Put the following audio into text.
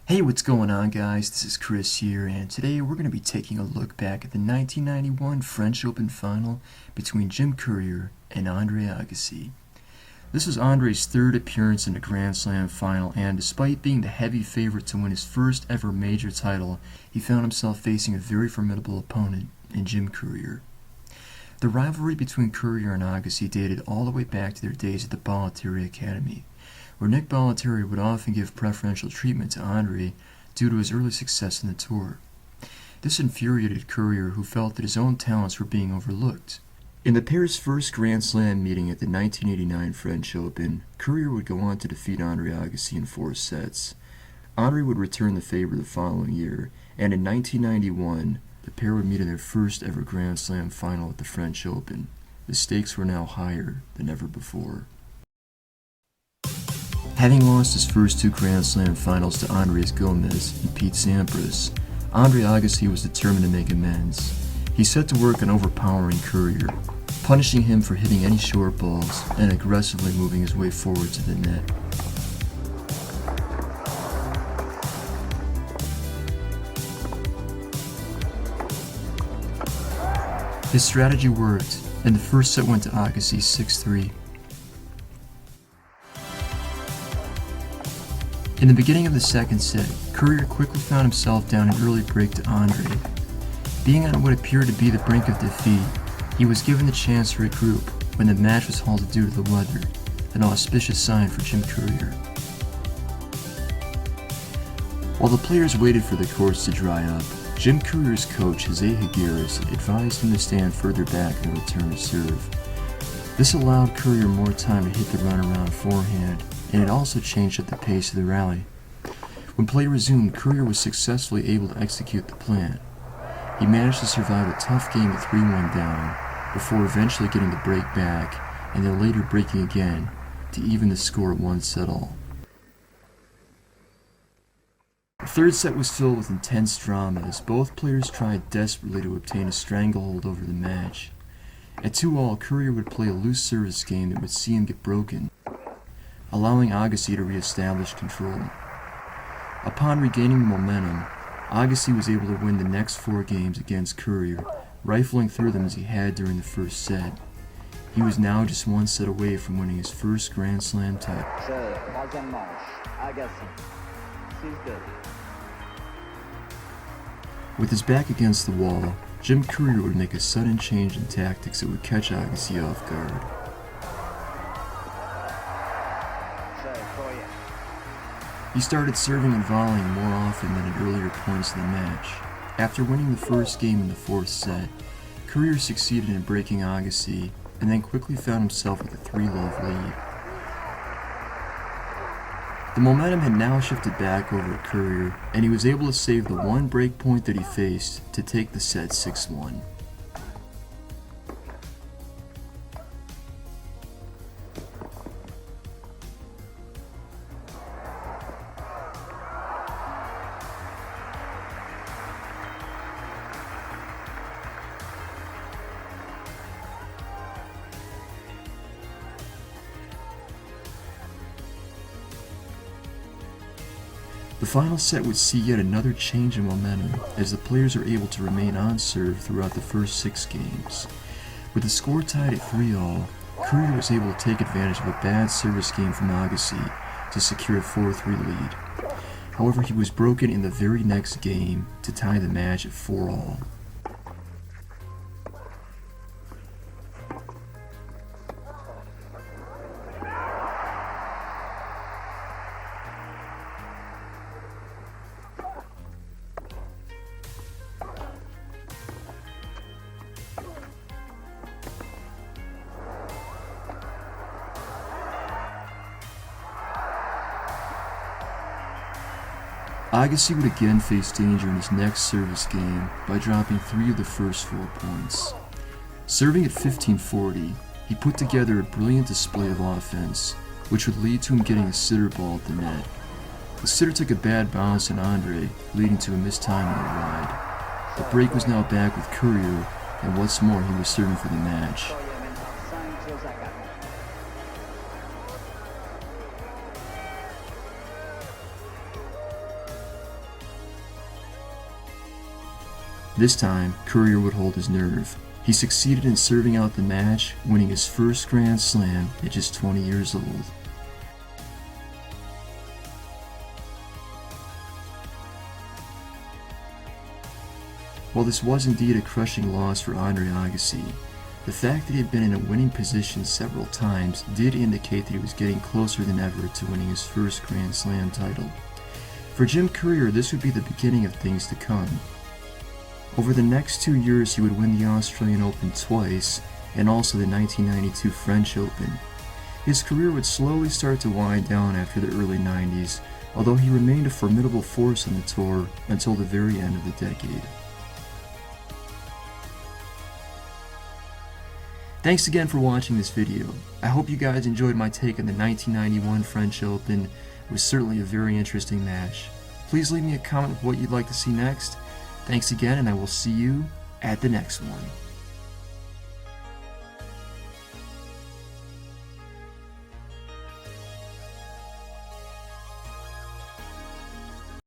Hey, what's going on, guys? This is Chris here, and today we're going to be taking a look back at the 1991 French Open final between Jim Courier and Andre Agassi. This was Andre's third appearance in the Grand Slam final, and despite being the heavy favorite to win his first ever major title, he found himself facing a very formidable opponent in Jim Courier. The rivalry between Courier and Agassi dated all the way back to their days at the Bollettieri Academy, where Nick Bollettieri would often give preferential treatment to Andre due to his early success in the tour. This infuriated Courier, who felt that his own talents were being overlooked. In the pair's first Grand Slam meeting at the 1989 French Open, Courier would go on to defeat Andre Agassi in 4 sets. Andre would return the favor the following year, and in 1991, the pair would meet in their first ever Grand Slam final at the French Open. The stakes were now higher than ever before. Having lost his first 2 Grand Slam finals to Andres Gomez and Pete Sampras, Andre Agassi was determined to make amends. He set to work on overpowering Courier, punishing him for hitting any short balls and aggressively moving his way forward to the net. His strategy worked, and the first set went to Agassi 6-3. In the beginning of the second set, Courier quickly found himself down an early break to Andre. Being on what appeared to be the brink of defeat, he was given the chance to regroup when the match was halted due to the weather, an auspicious sign for Jim Courier. While the players waited for the courts to dry up, Jim Courier's coach, Jose Higueras, advised him to stand further back in the return to serve. This allowed Courier more time to hit the runaround forehand, and it also changed up the pace of the rally. When play resumed, Courier was successfully able to execute the plan. He managed to survive a tough game at 3-1 down, before eventually getting the break back, and then later breaking again to even the score at 1-all. The third set was filled with intense drama as both players tried desperately to obtain a stranglehold over the match. At 2-all, Courier would play a loose service game that would see him get broken, allowing Agassi to re-establish control. Upon regaining momentum, Agassi was able to win the next 4 games against Courier, rifling through them as he had during the first set. He was now just 1 set away from winning his first Grand Slam title. With his back against the wall, Jim Courier would make a sudden change in tactics that would catch Agassi off guard. He started serving and volleying more often than at earlier points in the match. After winning the first game in the 4th set, Courier succeeded in breaking Agassi and then quickly found himself with a 3-love lead. The momentum had now shifted back over to Courier, and he was able to save the one break point that he faced to take the set 6-1. The final set would see yet another change in momentum as the players are able to remain on serve throughout the first 6 games. With the score tied at 3-all, Courier was able to take advantage of a bad service game from Agassi to secure a 4-3 lead. However, he was broken in the very next game to tie the match at 4-all. Agassi would again face danger in his next service game by dropping 3 of the first 4 points. Serving at 15-40, he put together a brilliant display of offense, which would lead to him getting a sitter ball at the net. The sitter took a bad bounce on Andre, leading to a missed time on the ride. The break was now back with Courier, and what's more, he was serving for the match. This time, Courier would hold his nerve. He succeeded in serving out the match, winning his first Grand Slam at just 20 years old. While this was indeed a crushing loss for Andre Agassi, the fact that he had been in a winning position several times did indicate that he was getting closer than ever to winning his first Grand Slam title. For Jim Courier, this would be the beginning of things to come. Over the next 2 years, he would win the Australian Open twice, and also the 1992 French Open. His career would slowly start to wind down after the early 90s, although he remained a formidable force on the tour until the very end of the decade. Thanks again for watching this video. I hope you guys enjoyed my take on the 1991 French Open. It was certainly a very interesting match. Please leave me a comment with what you'd like to see next. Thanks again, and I will see you at the next one.